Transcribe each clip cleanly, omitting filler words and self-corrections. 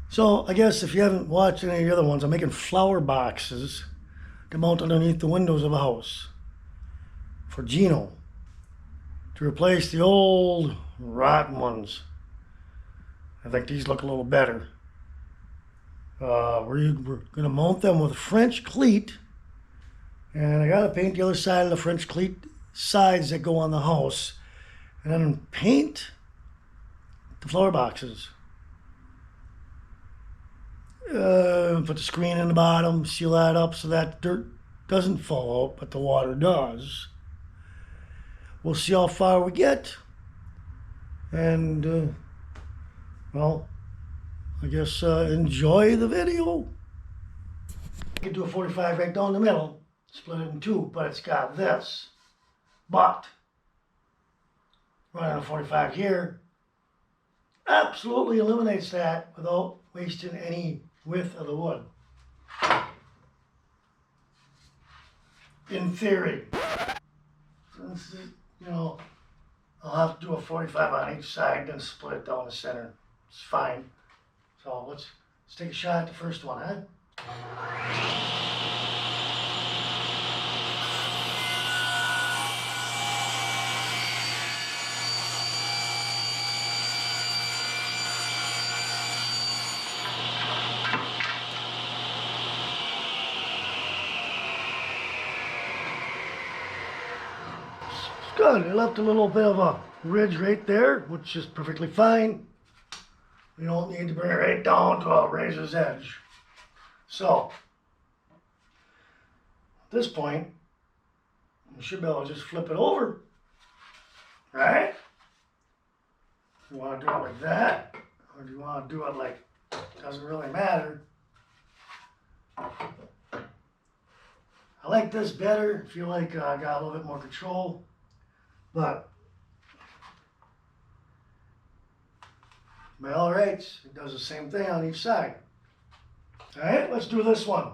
So I guess if you haven't watched any of the other ones, I'm making flower boxes to mount underneath the windows of a house for Gino to replace the old rotten ones. I think these look a little better. We're going to mount them with French cleat, and I got to paint the other side of the French cleat sides that go on the house, and then paint the flower boxes. Put the screen in the bottom, seal that up so that dirt doesn't fall out, but the water does. We'll see how far we get. And, well, I guess enjoy the video. I could do a 45 right down the middle, split it in two, but it's got this. But running a 45 here absolutely eliminates that without wasting any width of the wood. In theory. Since, I'll have to do a 45 on each side, then split it down the center. It's fine. So let's take a shot at the first one, huh? Good. It left a little bit of a ridge right there, which is perfectly fine. We don't need to bring it right down to a razor's edge. So, at this point, we should be able to just flip it over. Right? You want to do it like that, or do you want to do it like, doesn't really matter. I like this better. I feel like I got a little bit more control. But by all rights, it does the same thing on each side. All right, let's do this one.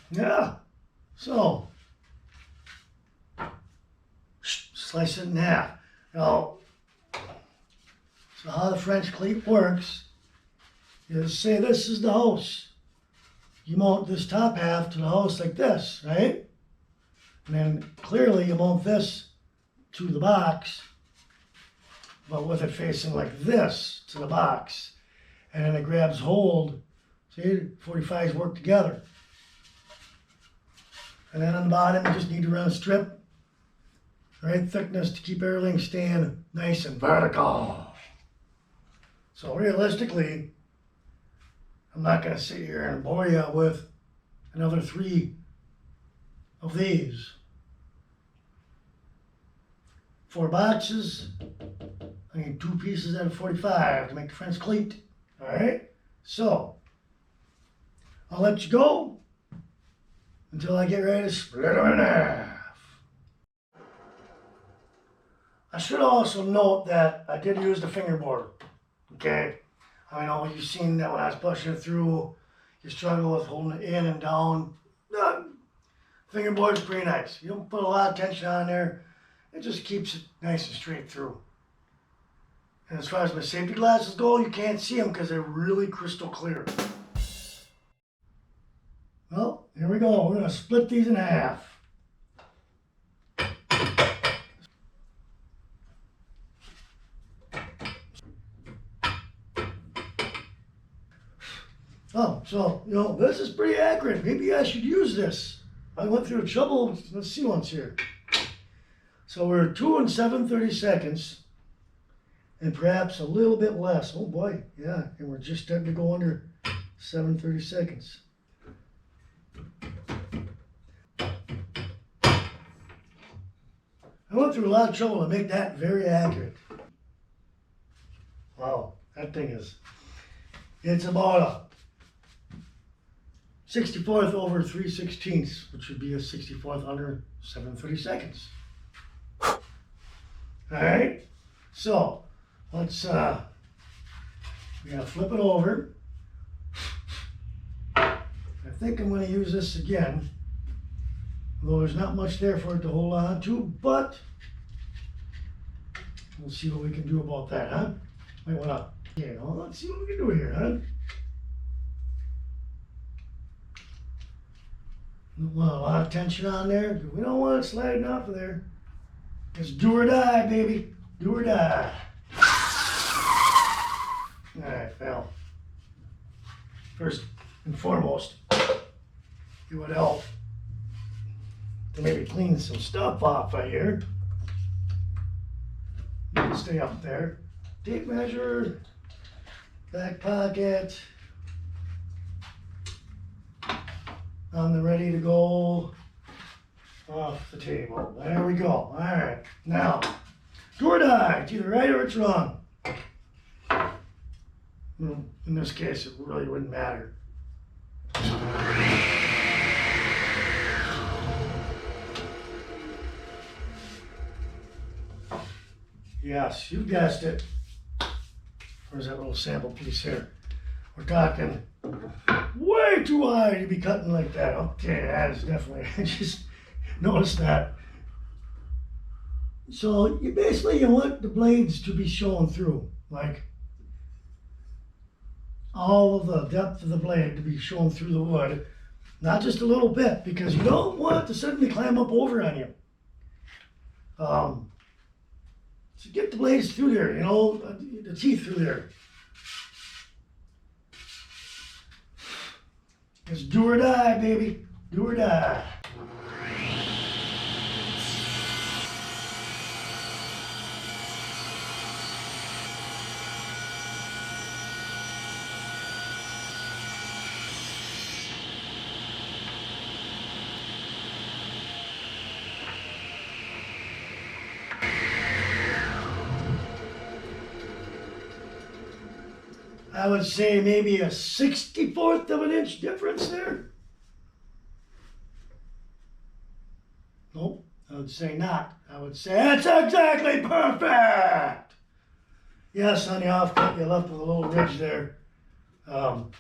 Yeah, so slice it in half. Now, so how the French cleat works is, say this is the house. You mount this top half to the house like this, right? And then clearly you mount this to the box, but with it facing like this to the box. And then it grabs hold. See, 45s work together. And then on the bottom, you just need to run a strip, right thickness to keep everything staying nice and vertical. So realistically, I'm not going to sit here and bore you with another 3 of these. 4 boxes. I need 2 pieces out of 45 to make the French cleat. All right, so I'll let you go until I get ready to split them in half. I should also note that I did use the fingerboard, okay? I know you've seen that when I was pushing it through, you struggle with holding it in and down. Fingerboard's pretty nice. You don't put a lot of tension on there. It just keeps it nice and straight through. And as far as my safety glasses go, you can't see them because they're really crystal clear. Well, here we go. We're going to split these in half. Oh, so, this is pretty accurate. Maybe I should use this. I went through the trouble. Let's see once here. So we're 2 and 7/32, and perhaps a little bit less. Oh boy, yeah. And we're just starting to go under 7/32. I went through a lot of trouble to make that very accurate. Wow, that thing is, it's about 64th over 3/16, which would be a 64th under 7/32. All right, so let's, we gotta flip it over. I think I'm gonna use this again, although there's not much there for it to hold on to, but we'll see what we can do about that, huh? Might wanna, let's see what we can do here, huh? Don't want a lot of tension on there. We don't want it sliding off of there. It's do or die, baby. Do or die. All right, well, first and foremost, it would help to maybe clean some stuff off right here. You can stay up there. Tape measure, back pocket. On the ready to go off the table. There we go. All right. Now, do or die. It's either right or it's wrong. Well, in this case, it really wouldn't matter. Yes, you guessed it. Where's that little sample piece here? We're talking way too high to be cutting like that. Okay, that is definitely, I just noticed that. So you basically, you want the blades to be showing through, like all of the depth of the blade to be showing through the wood, not just a little bit, because you don't want it to suddenly climb up over on you. So get the blades through there, the teeth through there. It's do or die, baby. Do or die. I would say maybe a 64th of an inch difference there. Nope, I would say not. I would say that's exactly perfect. Yes, on the offcut, you left with a little ridge there. Not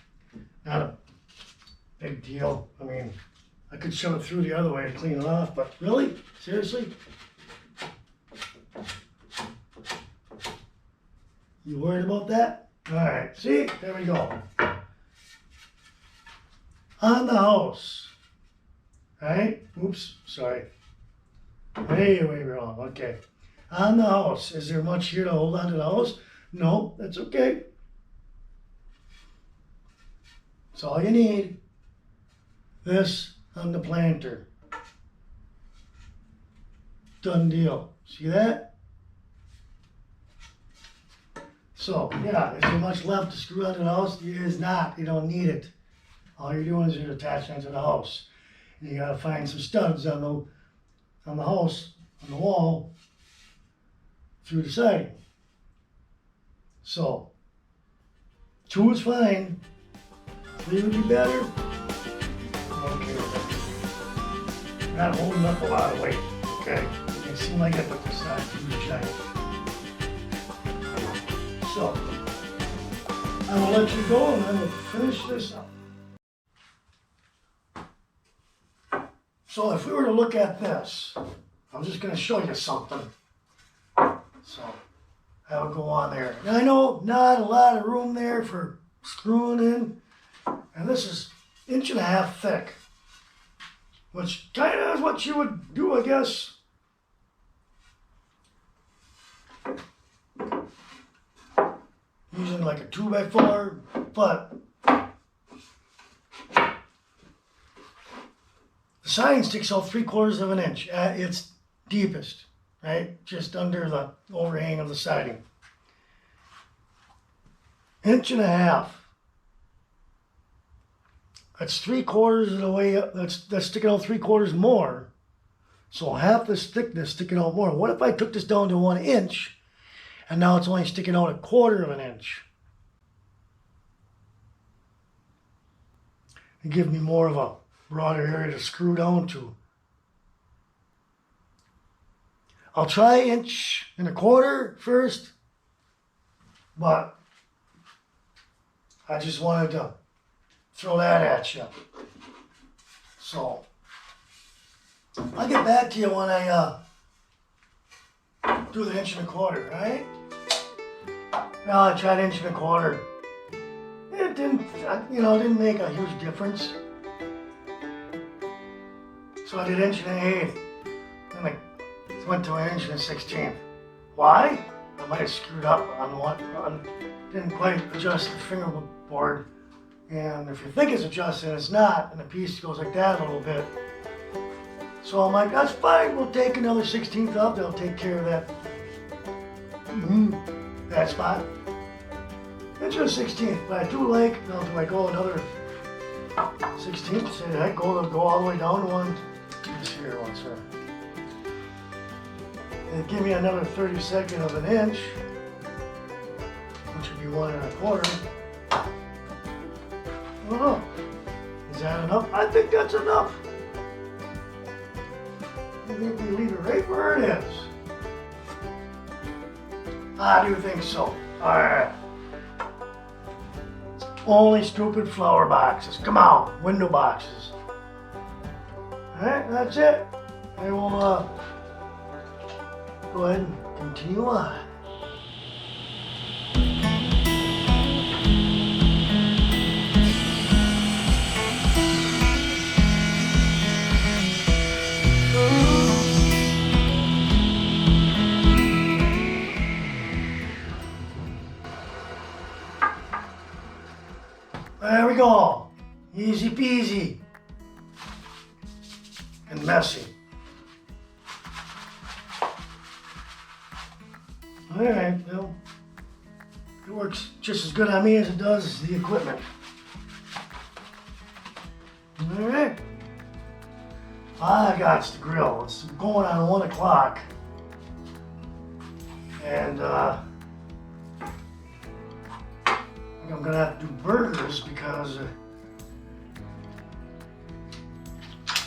a big deal. I mean, I could shove it through the other way to clean it off, but really? Seriously? You worried about that? All right, see, there we go. On the house, right? Oops, sorry. Way wrong, okay. On the house, is there much here to hold on to the house? No, that's okay. That's all you need. This on the planter. Done deal. See that? So, yeah, is there much left to screw onto the house? There is not. You don't need it. All you're doing is you're attaching it to the house. And you gotta find some studs on the house, on the wall, through the siding. So, 2 is fine. 3 would be better. Okay with that. Not holding up a lot of weight, okay? It seems like I put this on too giant. So, I will let you go and I will finish this up. So if we were to look at this, I'm just going to show you something. So I will go on there. And I know not a lot of room there for screwing in. And this is 1.5 inches thick, which kind of is what you would do, I guess. Using like a 2x4, but the siding sticks out 3/4 of an inch at its deepest, right? Just under the overhang of the siding. 1.5 inches. That's 3/4 of the way up. That's sticking out 3/4 more. So half this thickness sticking out more. What if I took this down to 1 inch? And now it's only sticking out 1/4 of an inch. and give me more of a broader area to screw down to. I'll try 1.25 inches first, but I just wanted to throw that at you. So, I'll get back to you when I do the 1.25 inches, right? Well, I tried 1.25 inches. It didn't make a huge difference. So I did 1.125 inches. Then I went to 1.16 inches. Why? I might have screwed up on one. Didn't quite adjust the fingerboard. And if you think it's adjusted, it's not. And the piece goes like that a little bit. So I'm like, that's fine. We'll take another 1/16 up. They'll take care of that. That spot. It's just 1/16. But I do like, do I go another 1/16? Say, I go all the way down to one. This here, one sir. And give me another 32nd of an inch, which would be 1.25. I don't know. Is that enough? I think that's enough. I think we leave it right where it is. I do think so. Alright. Only stupid flower boxes. Come on, window boxes. Alright, that's it. I will go ahead and continue on. There we go. Easy peasy. And messy. Alright, well, it works just as good on me as it does the equipment. Alright. I got the grill. It's going on 1 o'clock. And I think I'm gonna have to do burgers because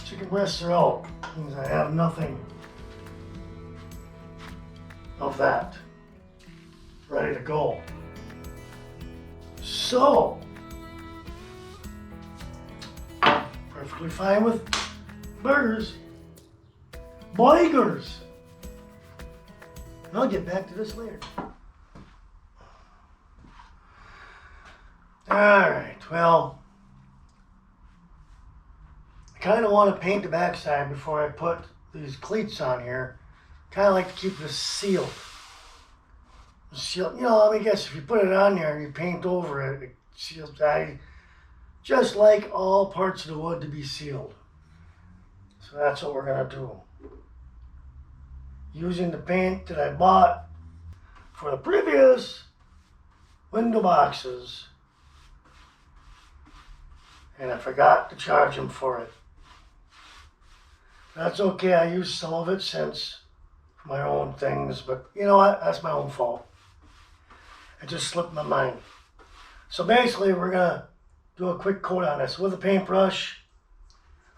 chicken breasts are out. Means I have nothing of that ready to go. So, perfectly fine with burgers. Boigers. I'll get back to this later. Alright, well, I kind of want to paint the backside before I put these cleats on here. Kind of like to keep this sealed. I guess if you put it on there and you paint over it, it seals. I just like all parts of the wood to be sealed. So that's what we're going to do. Using the paint that I bought for the previous window boxes. And I forgot to charge them for it. That's okay, I used some of it since for my own things, but you know what, that's my own fault. It just slipped my mind. So basically we're gonna do a quick coat on this with a paintbrush.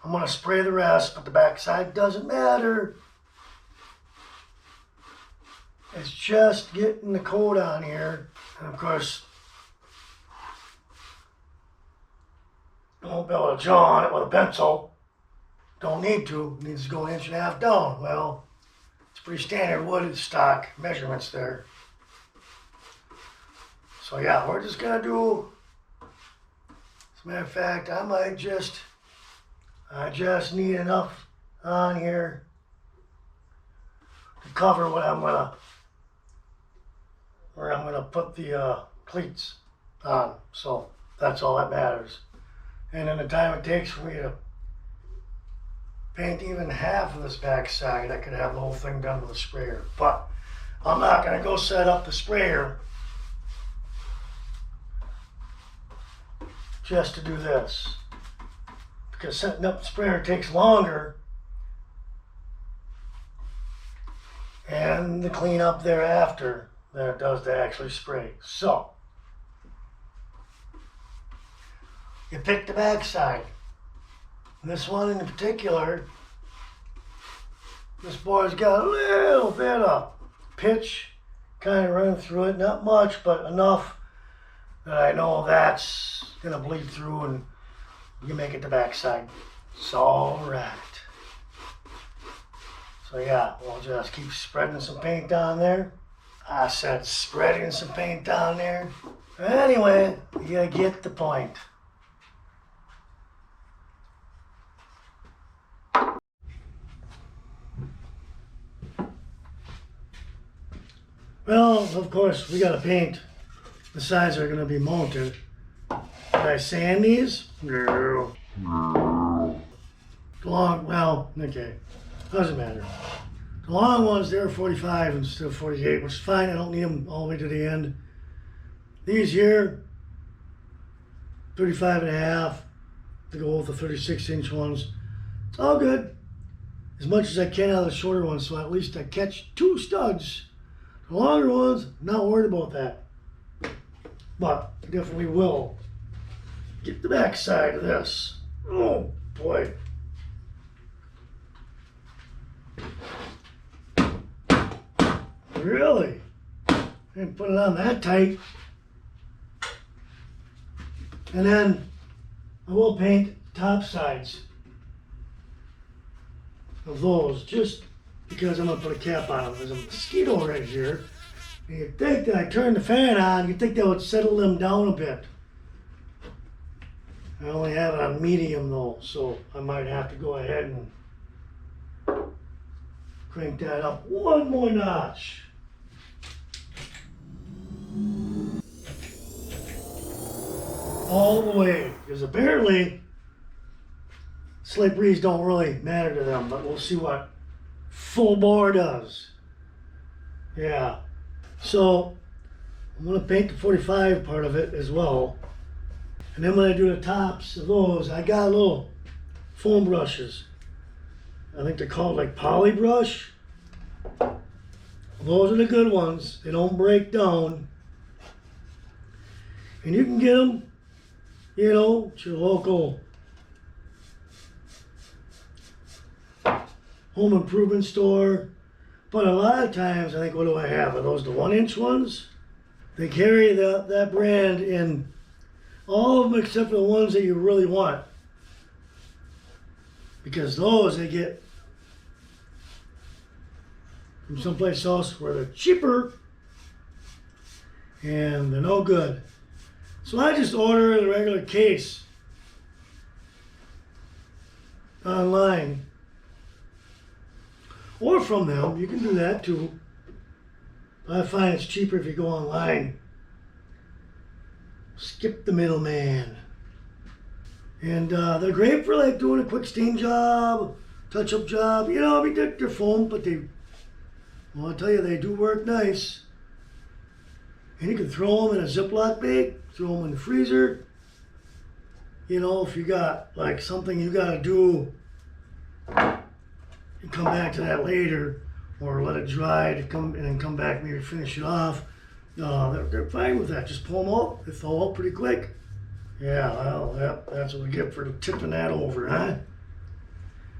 I'm gonna spray the rest, but the backside doesn't matter. It's just getting the coat on here. And of course, I won't be able to draw on it with a pencil. Don't need to. It needs to go 1.5 inches down. Well, it's pretty standard wood stock measurements there. So yeah, we're just gonna do, as a matter of fact, I just need enough on here to cover where I'm gonna put the cleats on. So that's all that matters. And then the time it takes for me to paint even half of this back side, I could have the whole thing done with a sprayer. But I'm not gonna go set up the sprayer just to do this. Because setting up the sprayer takes longer and the cleanup thereafter than it does to actually spray. So, you pick the backside. This one in particular, this board's got a little bit of pitch kind of running through it. Not much, but enough that I know that's gonna bleed through and you make it the backside. It's all right. So yeah, we'll just keep spreading some paint down there. I said spreading some paint down there. Anyway, you get the point. Well, of course, we gotta paint. The sides are gonna be mounted. Did I sand these? No. The long, well, okay, doesn't matter. The long ones, they're 45 instead of 48, which is fine. I don't need them all the way to the end. These here, 35 and a half to go with the 36-inch ones. It's all good. As much as I can out of the shorter ones, so at least I catch 2 studs. The longer ones, not worried about that. But I definitely will get the back side of this. Oh boy. Really? I didn't put it on that tight. And then I will paint top sides of those just because I'm gonna put a cap on them. There's a mosquito right here. And you'd think that I turned the fan on, you'd think that would settle them down a bit. I only have it on medium though, so I might have to go ahead and crank that up one more notch. All the way, because apparently slight breeze don't really matter to them, but we'll see what full bore does. Yeah, so I'm going to paint the 45 part of it as well. And then when I do the tops of those, I got little foam brushes. I think they're called like poly brush. Those are the good ones. They don't break down. And you can get them, you know, at your local home improvement store. But a lot of times, I think, what do I have? Are those the 1-inch ones? They carry that brand in all of them except for the ones that you really want. Because those they get from someplace else where they're cheaper and they're no good. So I just order a regular case online. Or from them, you can do that too. I find it's cheaper if you go online. Skip the middleman. And they're great for like doing a quick stain job, touch-up job. You know, I mean, they're foam, but they, well, I'll tell you, they do work nice. And you can throw them in a Ziploc bag, throw them in the freezer. You know, if you got like something you got to do, you come back to that later, or let it dry to come and then come back maybe finish it off. They're fine with that. Just pull them out. They thaw out pretty quick. Yeah, well, yep, that's what we get for tipping that over, huh?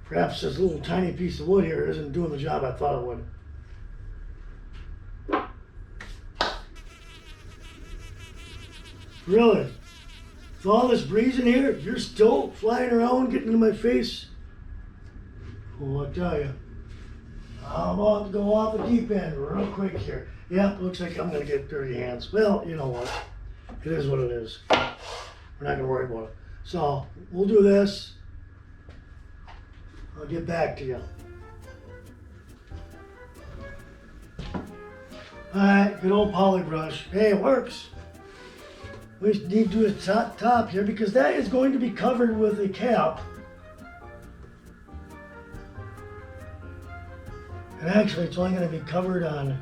Perhaps this little tiny piece of wood here isn't doing the job I thought it would. Really? With all this breeze in here, you're still flying around getting into my face? Oh, I tell you. I'm about to go off the deep end real quick here. Yep, looks like I'm going to get dirty hands. Well, you know what? It is what it is. We're not going to worry about it. So, we'll do this. I'll get back to you. Alright, good old poly brush. Hey, it works. We need to do a top here because that is going to be covered with a cap. And actually, it's only going to be covered on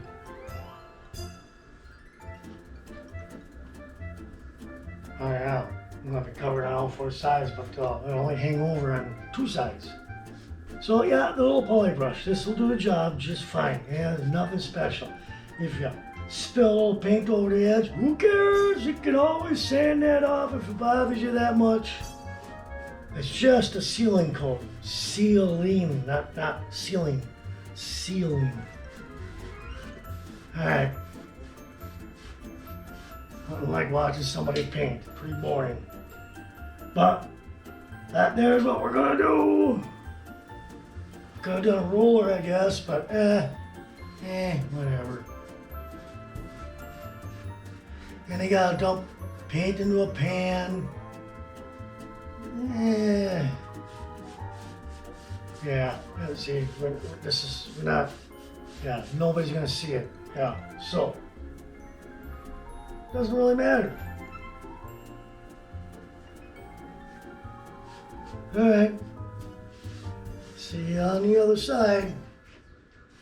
yeah, I'm going to be covered on all 4 sides, but it'll only hang over on 2 sides. So yeah, the little poly brush, this will do the job just fine. Yeah, there's nothing special. If you spill a little paint over the edge. Who cares? You can always sand that off if it bothers you that much. It's just a sealing coat. Sealing, not sealing. Sealing. Alright. I don't like watching somebody paint. Pretty boring. But that there's what we're gonna do. Could have done a ruler, I guess, but whatever. And you gotta dump paint into a pan. Yeah, let's see, we're not, yeah, nobody's gonna see it. Yeah, so, doesn't really matter. All right, see you on the other side.